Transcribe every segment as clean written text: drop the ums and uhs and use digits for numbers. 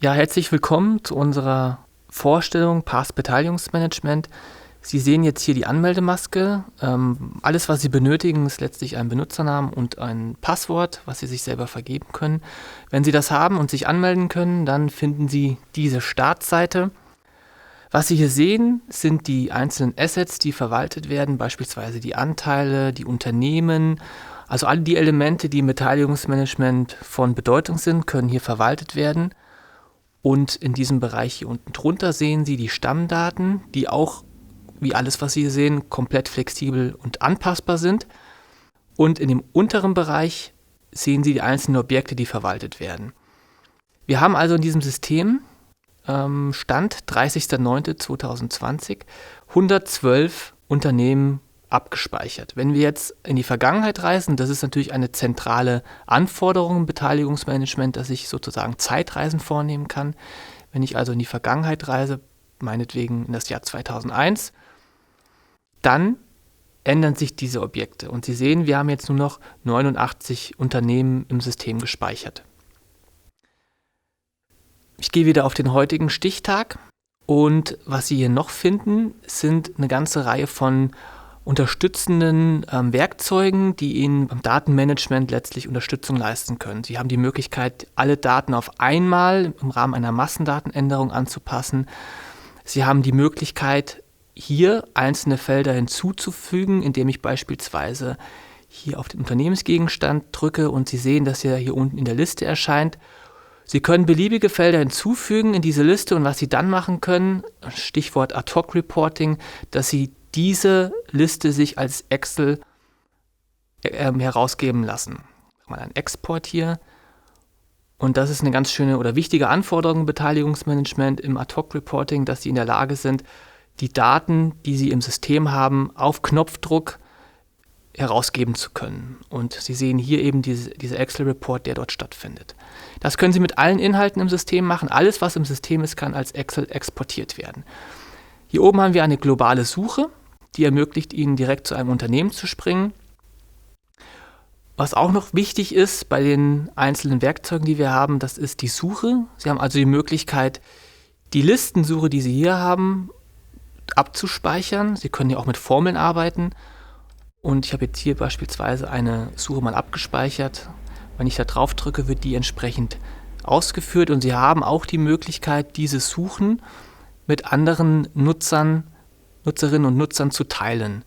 Ja, herzlich willkommen zu unserer Vorstellung Past Beteiligungsmanagement. Sie sehen jetzt hier die Anmeldemaske. Alles, was Sie benötigen, ist letztlich ein Benutzernamen und ein Passwort, was Sie sich selber vergeben können. Wenn Sie das haben und sich anmelden können, dann finden Sie diese Startseite. Was Sie hier sehen, sind die einzelnen Assets, die verwaltet werden, beispielsweise die Anteile, die Unternehmen. Also alle die Elemente, die im Beteiligungsmanagement von Bedeutung sind, können hier verwaltet werden. Und in diesem Bereich hier unten drunter sehen Sie die Stammdaten, die auch, wie alles, was Sie hier sehen, komplett flexibel und anpassbar sind. Und in dem unteren Bereich sehen Sie die einzelnen Objekte, die verwaltet werden. Wir haben also in diesem System Stand 30.09.2020 112 Unternehmen abgespeichert. Wenn wir jetzt in die Vergangenheit reisen, das ist natürlich eine zentrale Anforderung im Beteiligungsmanagement, dass ich sozusagen Zeitreisen vornehmen kann. Wenn ich also in die Vergangenheit reise, meinetwegen in das Jahr 2001, dann ändern sich diese Objekte. Und Sie sehen, wir haben jetzt nur noch 89 Unternehmen im System gespeichert. Ich gehe wieder auf den heutigen Stichtag und was Sie hier noch finden, sind eine ganze Reihe von unterstützenden Werkzeugen, die Ihnen beim Datenmanagement letztlich Unterstützung leisten können. Sie haben die Möglichkeit, alle Daten auf einmal im Rahmen einer Massendatenänderung anzupassen. Sie haben die Möglichkeit, hier einzelne Felder hinzuzufügen, indem ich beispielsweise hier auf den Unternehmensgegenstand drücke und Sie sehen, dass er hier unten in der Liste erscheint. Sie können beliebige Felder hinzufügen in diese Liste und was Sie dann machen können, Stichwort Ad-Hoc-Reporting, dass Sie diese Liste sich als Excel herausgeben lassen. Mal einen Export hier. Und das ist eine ganz schöne oder wichtige Anforderung im Beteiligungsmanagement, im Ad-Hoc-Reporting, dass Sie in der Lage sind, die Daten, die Sie im System haben, auf Knopfdruck herausgeben zu können. Und Sie sehen hier eben diese Excel-Report, der dort stattfindet. Das können Sie mit allen Inhalten im System machen. Alles, was im System ist, kann als Excel exportiert werden. Hier oben haben wir eine globale Suche, die ermöglicht Ihnen direkt zu einem Unternehmen zu springen. Was auch noch wichtig ist bei den einzelnen Werkzeugen, die wir haben, das ist die Suche. Sie haben also die Möglichkeit, die Listensuche, die Sie hier haben, abzuspeichern. Sie können ja auch mit Formeln arbeiten. Und ich habe jetzt hier beispielsweise eine Suche mal abgespeichert. Wenn ich da drauf drücke, wird die entsprechend ausgeführt. Und Sie haben auch die Möglichkeit, diese Suchen mit anderen Nutzerinnen und Nutzern zu teilen.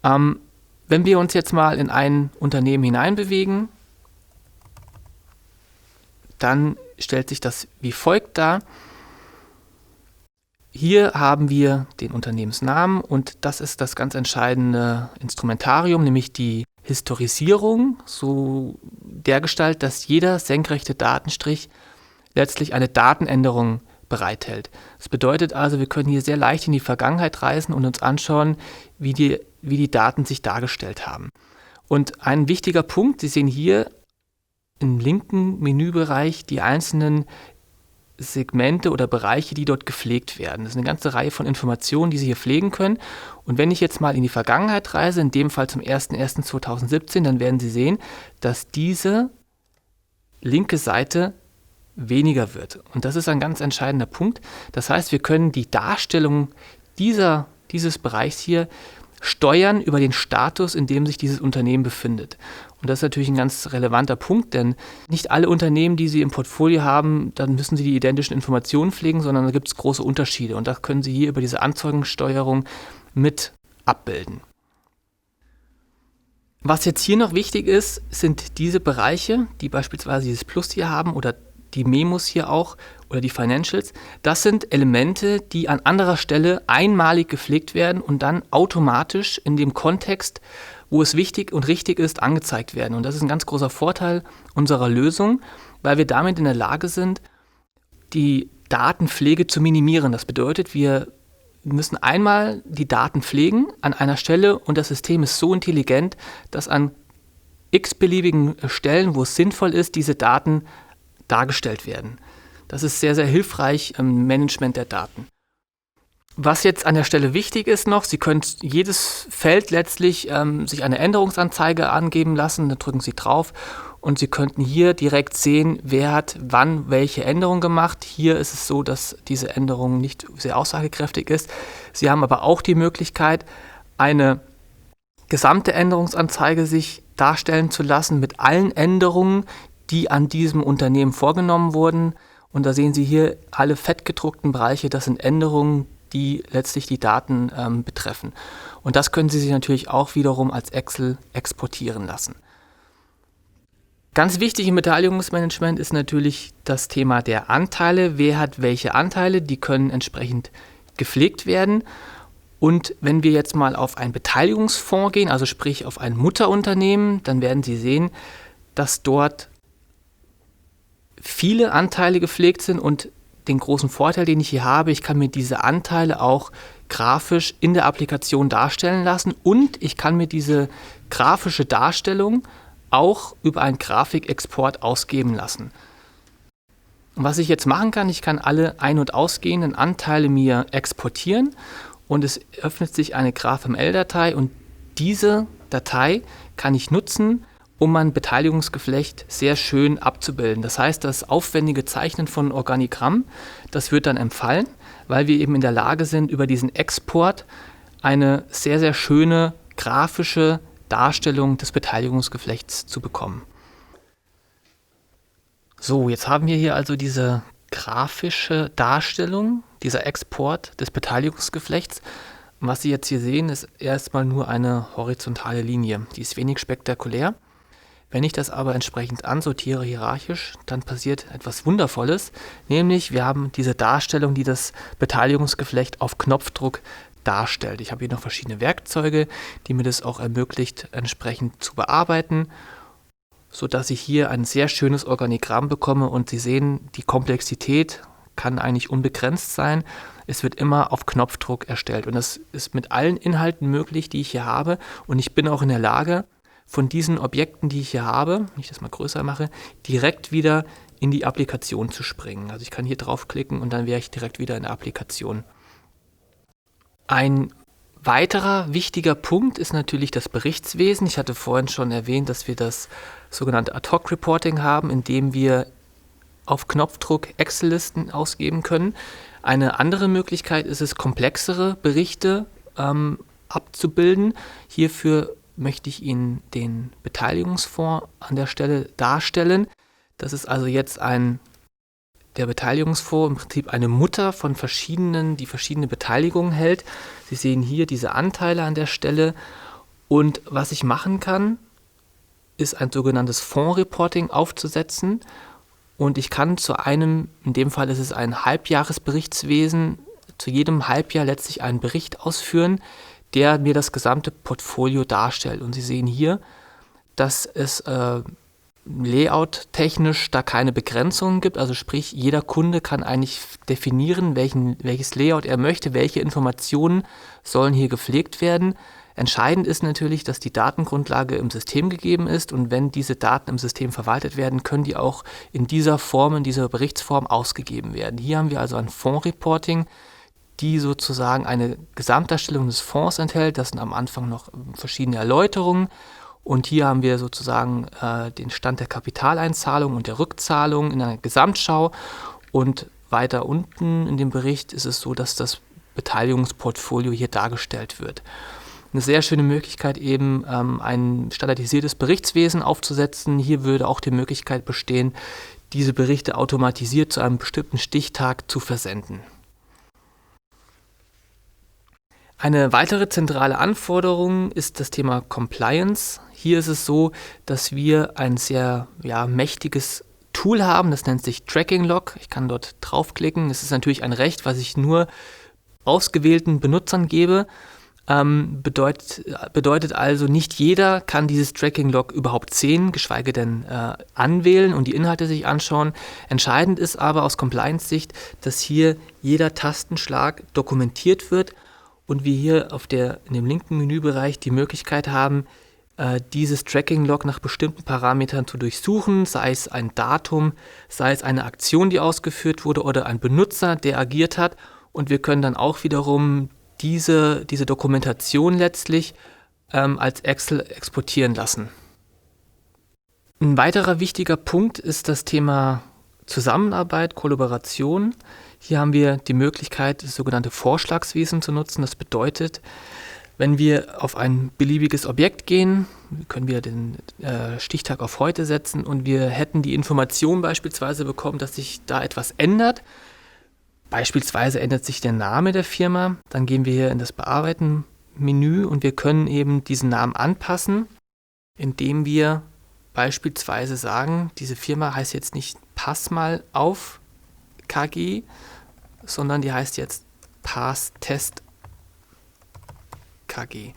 Wenn wir uns jetzt mal in ein Unternehmen hineinbewegen, dann stellt sich das wie folgt dar. Hier haben wir den Unternehmensnamen und das ist das ganz entscheidende Instrumentarium, nämlich die Historisierung, so dergestalt, dass jeder senkrechte Datenstrich letztlich eine Datenänderung bereithält. Das bedeutet also, wir können hier sehr leicht in die Vergangenheit reisen und uns anschauen, wie die Daten sich dargestellt haben. Und ein wichtiger Punkt, Sie sehen hier im linken Menübereich die einzelnen Segmente oder Bereiche, die dort gepflegt werden. Das ist eine ganze Reihe von Informationen, die Sie hier pflegen können. Und wenn ich jetzt mal in die Vergangenheit reise, in dem Fall zum 01.01.2017, dann werden Sie sehen, dass diese linke Seite weniger wird. Und das ist ein ganz entscheidender Punkt. Das heißt, wir können die Darstellung dieses Bereichs hier steuern über den Status, in dem sich dieses Unternehmen befindet. Und das ist natürlich ein ganz relevanter Punkt, denn nicht alle Unternehmen, die Sie im Portfolio haben, dann müssen Sie die identischen Informationen pflegen, sondern da gibt es große Unterschiede. Und das können Sie hier über diese Anzeigensteuerung mit abbilden. Was jetzt hier noch wichtig ist, sind diese Bereiche, die beispielsweise dieses Plus hier haben oder die Memos hier auch oder die Financials. Das sind Elemente, die an anderer Stelle einmalig gepflegt werden und dann automatisch in dem Kontext, wo es wichtig und richtig ist, angezeigt werden. Und das ist ein ganz großer Vorteil unserer Lösung, weil wir damit in der Lage sind, die Datenpflege zu minimieren. Das bedeutet, wir müssen einmal die Daten pflegen an einer Stelle und das System ist so intelligent, dass an x-beliebigen Stellen, wo es sinnvoll ist, diese Daten dargestellt werden. Das ist sehr, sehr hilfreich im Management der Daten. Was jetzt an der Stelle wichtig ist noch, Sie können jedes Feld letztlich sich eine Änderungsanzeige angeben lassen, dann drücken Sie drauf und Sie könnten hier direkt sehen, wer hat wann welche Änderung gemacht. Hier ist es so, dass diese Änderung nicht sehr aussagekräftig ist. Sie haben aber auch die Möglichkeit, eine gesamte Änderungsanzeige sich darstellen zu lassen mit allen Änderungen, die an diesem Unternehmen vorgenommen wurden. Und da sehen Sie hier alle fett gedruckten Bereiche, das sind Änderungen, die letztlich die Daten betreffen. Und das können Sie sich natürlich auch wiederum als Excel exportieren lassen. Ganz wichtig im Beteiligungsmanagement ist natürlich das Thema der Anteile. Wer hat welche Anteile? Die können entsprechend gepflegt werden. Und wenn wir jetzt mal auf einen Beteiligungsfonds gehen, also sprich auf ein Mutterunternehmen, dann werden Sie sehen, dass dort viele Anteile gepflegt sind und den großen Vorteil, den ich hier habe, ich kann mir diese Anteile auch grafisch in der Applikation darstellen lassen und ich kann mir diese grafische Darstellung auch über einen Grafikexport ausgeben lassen. Und was ich jetzt machen kann, ich kann alle ein- und ausgehenden Anteile mir exportieren und es öffnet sich eine GraphML-Datei und diese Datei kann ich nutzen, um mein Beteiligungsgeflecht sehr schön abzubilden. Das heißt, das aufwendige Zeichnen von Organigramm, das wird dann entfallen, weil wir eben in der Lage sind, über diesen Export eine sehr, sehr schöne grafische Darstellung des Beteiligungsgeflechts zu bekommen. So, jetzt haben wir hier also diese grafische Darstellung, dieser Export des Beteiligungsgeflechts. Und was Sie jetzt hier sehen, ist erstmal nur eine horizontale Linie. Die ist wenig spektakulär. Wenn ich das aber entsprechend ansortiere hierarchisch, dann passiert etwas Wundervolles, nämlich wir haben diese Darstellung, die das Beteiligungsgeflecht auf Knopfdruck darstellt. Ich habe hier noch verschiedene Werkzeuge, die mir das auch ermöglicht, entsprechend zu bearbeiten, sodass ich hier ein sehr schönes Organigramm bekomme und Sie sehen, die Komplexität kann eigentlich unbegrenzt sein. Es wird immer auf Knopfdruck erstellt und das ist mit allen Inhalten möglich, die ich hier habe und ich bin auch in der Lage, von diesen Objekten, die ich hier habe, wenn ich das mal größer mache, direkt wieder in die Applikation zu springen. Also ich kann hier draufklicken und dann wäre ich direkt wieder in der Applikation. Ein weiterer wichtiger Punkt ist natürlich das Berichtswesen. Ich hatte vorhin schon erwähnt, dass wir das sogenannte Ad-Hoc-Reporting haben, in dem wir auf Knopfdruck Excel-Listen ausgeben können. Eine andere Möglichkeit ist es, komplexere Berichte abzubilden. Hierfür möchte ich Ihnen den Beteiligungsfonds an der Stelle darstellen. Das ist also jetzt der Beteiligungsfonds, im Prinzip eine Mutter von verschiedenen, die verschiedene Beteiligungen hält. Sie sehen hier diese Anteile an der Stelle. Und was ich machen kann, ist ein sogenanntes Fonds-Reporting aufzusetzen. Und ich kann in dem Fall ist es ein Halbjahresberichtswesen, zu jedem Halbjahr letztlich einen Bericht ausführen, der mir das gesamte Portfolio darstellt. Und Sie sehen hier, dass es layout-technisch da keine Begrenzungen gibt. Also sprich, jeder Kunde kann eigentlich definieren, welches Layout er möchte, welche Informationen sollen hier gepflegt werden. Entscheidend ist natürlich, dass die Datengrundlage im System gegeben ist und wenn diese Daten im System verwaltet werden, können die auch in dieser Form, in dieser Berichtsform ausgegeben werden. Hier haben wir also ein Fonds-Reporting, die sozusagen eine Gesamtdarstellung des Fonds enthält. Das sind am Anfang noch verschiedene Erläuterungen. Und hier haben wir sozusagen den Stand der Kapitaleinzahlung und der Rückzahlung in einer Gesamtschau. Und weiter unten in dem Bericht ist es so, dass das Beteiligungsportfolio hier dargestellt wird. Eine sehr schöne Möglichkeit eben, ein standardisiertes Berichtswesen aufzusetzen. Hier würde auch die Möglichkeit bestehen, diese Berichte automatisiert zu einem bestimmten Stichtag zu versenden. Eine weitere zentrale Anforderung ist das Thema Compliance. Hier ist es so, dass wir ein sehr mächtiges Tool haben, das nennt sich Tracking Log. Ich kann dort draufklicken. Es ist natürlich ein Recht, was ich nur ausgewählten Benutzern gebe. Bedeutet also, nicht jeder kann dieses Tracking Log überhaupt sehen, geschweige denn anwählen und die Inhalte sich anschauen. Entscheidend ist aber aus Compliance-Sicht, dass hier jeder Tastenschlag dokumentiert wird und wir hier in dem linken Menübereich die Möglichkeit haben, dieses Tracking-Log nach bestimmten Parametern zu durchsuchen, sei es ein Datum, sei es eine Aktion, die ausgeführt wurde oder ein Benutzer, der agiert hat. und wir können dann auch wiederum diese Dokumentation letztlich als Excel exportieren lassen. Ein weiterer wichtiger Punkt ist das Thema Zusammenarbeit, Kollaboration. Hier haben wir die Möglichkeit, das sogenannte Vorschlagswesen zu nutzen. Das bedeutet, wenn wir auf ein beliebiges Objekt gehen, können wir den Stichtag auf heute setzen und wir hätten die Information beispielsweise bekommen, dass sich da etwas ändert. Beispielsweise ändert sich der Name der Firma. Dann gehen wir hier in das Bearbeiten-Menü und wir können eben diesen Namen anpassen, indem wir beispielsweise sagen, diese Firma heißt jetzt nicht Pass mal auf KG, sondern die heißt jetzt Pass Test KG.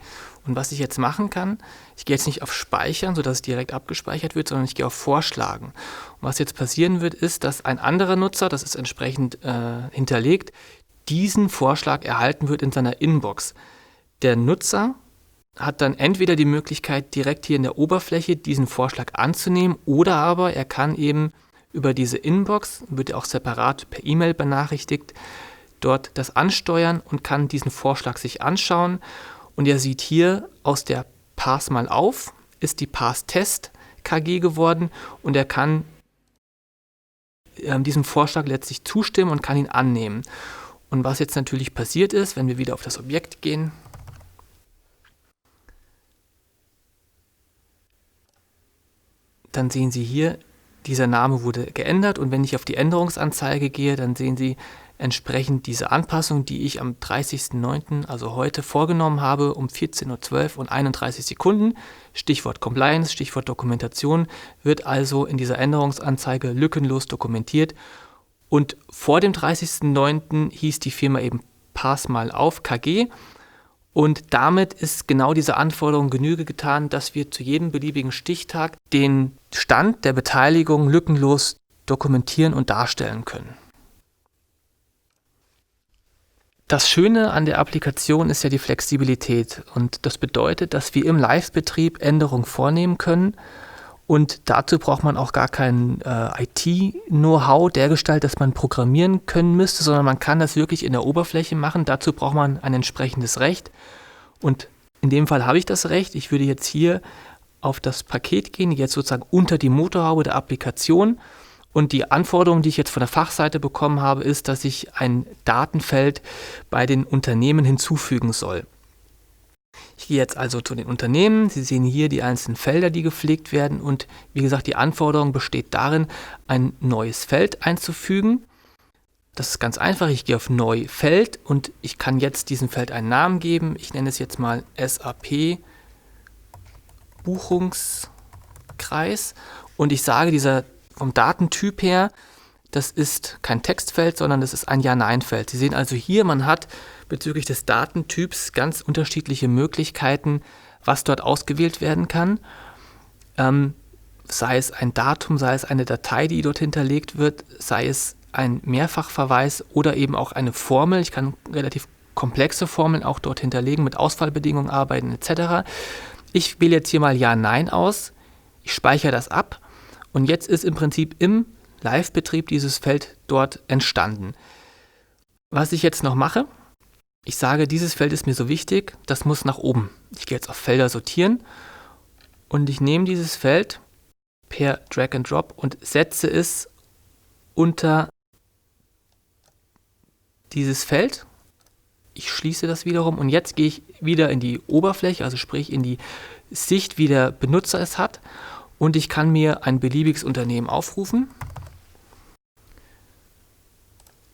Und was ich jetzt machen kann, ich gehe jetzt nicht auf Speichern, sodass es direkt abgespeichert wird, sondern ich gehe auf Vorschlagen. Und was jetzt passieren wird, ist, dass ein anderer Nutzer, das ist entsprechend hinterlegt, diesen Vorschlag erhalten wird in seiner Inbox. Der Nutzer hat dann entweder die Möglichkeit, direkt hier in der Oberfläche diesen Vorschlag anzunehmen, oder aber er kann eben über diese Inbox, wird ja auch separat per E-Mail benachrichtigt, dort das ansteuern und kann diesen Vorschlag sich anschauen. Und er sieht hier, aus der Pass mal auf ist die Pass Test KG geworden und er kann diesem Vorschlag letztlich zustimmen und kann ihn annehmen. Und was jetzt natürlich passiert ist, wenn wir wieder auf das Objekt gehen, dann sehen Sie hier, dieser Name wurde geändert und wenn ich auf die Änderungsanzeige gehe, dann sehen Sie entsprechend diese Anpassung, die ich am 30.09., also heute, vorgenommen habe, um 14.12 Uhr und 31 Sekunden. Stichwort Compliance, Stichwort Dokumentation, wird also in dieser Änderungsanzeige lückenlos dokumentiert. Und vor dem 30.09. hieß die Firma eben Pass mal auf KG. Und damit ist genau dieser Anforderung Genüge getan, dass wir zu jedem beliebigen Stichtag den Stand der Beteiligung lückenlos dokumentieren und darstellen können. Das Schöne an der Applikation ist ja die Flexibilität und das bedeutet, dass wir im Live-Betrieb Änderungen vornehmen können und dazu braucht man auch gar kein IT-Know-how dergestalt, dass man programmieren können müsste, sondern man kann das wirklich in der Oberfläche machen. Dazu braucht man ein entsprechendes Recht und in dem Fall habe ich das Recht. Ich würde jetzt hier auf das Paket gehen, jetzt sozusagen unter die Motorhaube der Applikation. Und die Anforderung, die ich jetzt von der Fachseite bekommen habe, ist, dass ich ein Datenfeld bei den Unternehmen hinzufügen soll. Ich gehe jetzt also zu den Unternehmen. Sie sehen hier die einzelnen Felder, die gepflegt werden. Und wie gesagt, die Anforderung besteht darin, ein neues Feld einzufügen. Das ist ganz einfach. Ich gehe auf Neu Feld und ich kann jetzt diesem Feld einen Namen geben. Ich nenne es jetzt mal SAP Buchungskreis. Und ich sage, vom Datentyp her, das ist kein Textfeld, sondern das ist ein Ja-Nein-Feld. Sie sehen also hier, man hat bezüglich des Datentyps ganz unterschiedliche Möglichkeiten, was dort ausgewählt werden kann. Sei es ein Datum, sei es eine Datei, die dort hinterlegt wird, sei es ein Mehrfachverweis oder eben auch eine Formel. Ich kann relativ komplexe Formeln auch dort hinterlegen, mit Auswahlbedingungen arbeiten etc. Ich wähle jetzt hier mal Ja-Nein aus. Ich speichere das ab. Und jetzt ist im Prinzip im Live-Betrieb dieses Feld dort entstanden. Was ich jetzt noch mache, ich sage, dieses Feld ist mir so wichtig, das muss nach oben. Ich gehe jetzt auf Felder sortieren und ich nehme dieses Feld per Drag and Drop und setze es unter dieses Feld. Ich schließe das wiederum und jetzt gehe ich wieder in die Oberfläche, also sprich in die Sicht, wie der Benutzer es hat. Und ich kann mir ein beliebiges Unternehmen aufrufen.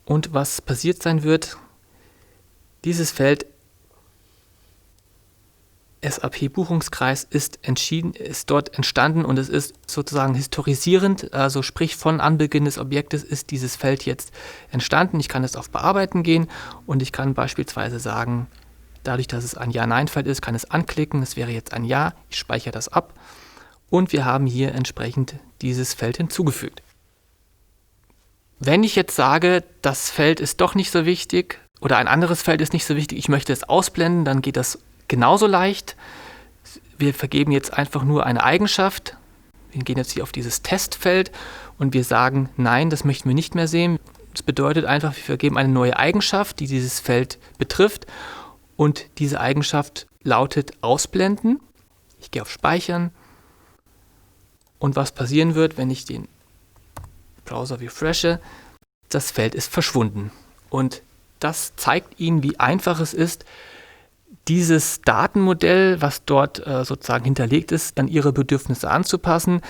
Und was passiert sein wird, dieses Feld SAP Buchungskreis ist dort entstanden und es ist sozusagen historisierend, also sprich von Anbeginn des Objektes ist dieses Feld jetzt entstanden. Ich kann es auf Bearbeiten gehen und ich kann beispielsweise sagen, dadurch, dass es ein Ja-Nein-Feld ist, kann es anklicken, es wäre jetzt ein Ja, ich speichere das ab. Und wir haben hier entsprechend dieses Feld hinzugefügt. Wenn ich jetzt sage, das Feld ist doch nicht so wichtig oder ein anderes Feld ist nicht so wichtig, ich möchte es ausblenden, dann geht das genauso leicht. Wir vergeben jetzt einfach nur eine Eigenschaft. Wir gehen jetzt hier auf dieses Testfeld und wir sagen, nein, das möchten wir nicht mehr sehen. Das bedeutet einfach, wir vergeben eine neue Eigenschaft, die dieses Feld betrifft. Und diese Eigenschaft lautet Ausblenden. Ich gehe auf Speichern. Und was passieren wird, wenn ich den Browser refreshe, das Feld ist verschwunden. Und das zeigt Ihnen, wie einfach es ist, dieses Datenmodell, was dort sozusagen hinterlegt ist, an Ihre Bedürfnisse anzupassen.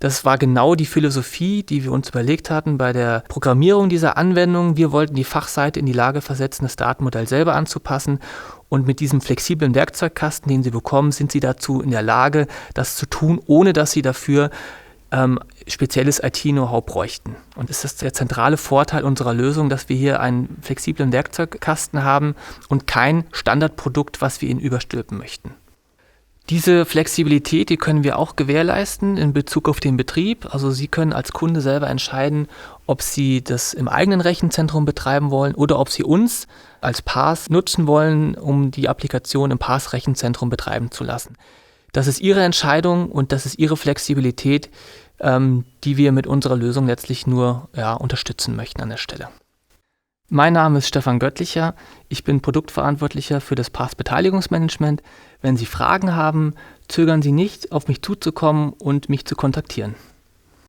Das war genau die Philosophie, die wir uns überlegt hatten bei der Programmierung dieser Anwendung. Wir wollten die Fachseite in die Lage versetzen, das Datenmodell selber anzupassen. Und mit diesem flexiblen Werkzeugkasten, den Sie bekommen, sind Sie dazu in der Lage, das zu tun, ohne dass Sie dafür spezielles IT-Know-how bräuchten. Und es ist der zentrale Vorteil unserer Lösung, dass wir hier einen flexiblen Werkzeugkasten haben und kein Standardprodukt, was wir Ihnen überstülpen möchten. Diese Flexibilität, die können wir auch gewährleisten in Bezug auf den Betrieb. Also Sie können als Kunde selber entscheiden, ob Sie das im eigenen Rechenzentrum betreiben wollen oder ob Sie uns als PaaS nutzen wollen, um die Applikation im PaaS-Rechenzentrum betreiben zu lassen. Das ist Ihre Entscheidung und das ist Ihre Flexibilität, die wir mit unserer Lösung letztlich nur unterstützen möchten an der Stelle. Mein Name ist Stefan Göttlicher. Ich bin Produktverantwortlicher für das PaaS-Beteiligungsmanagement. Wenn Sie Fragen haben, zögern Sie nicht, auf mich zuzukommen und mich zu kontaktieren.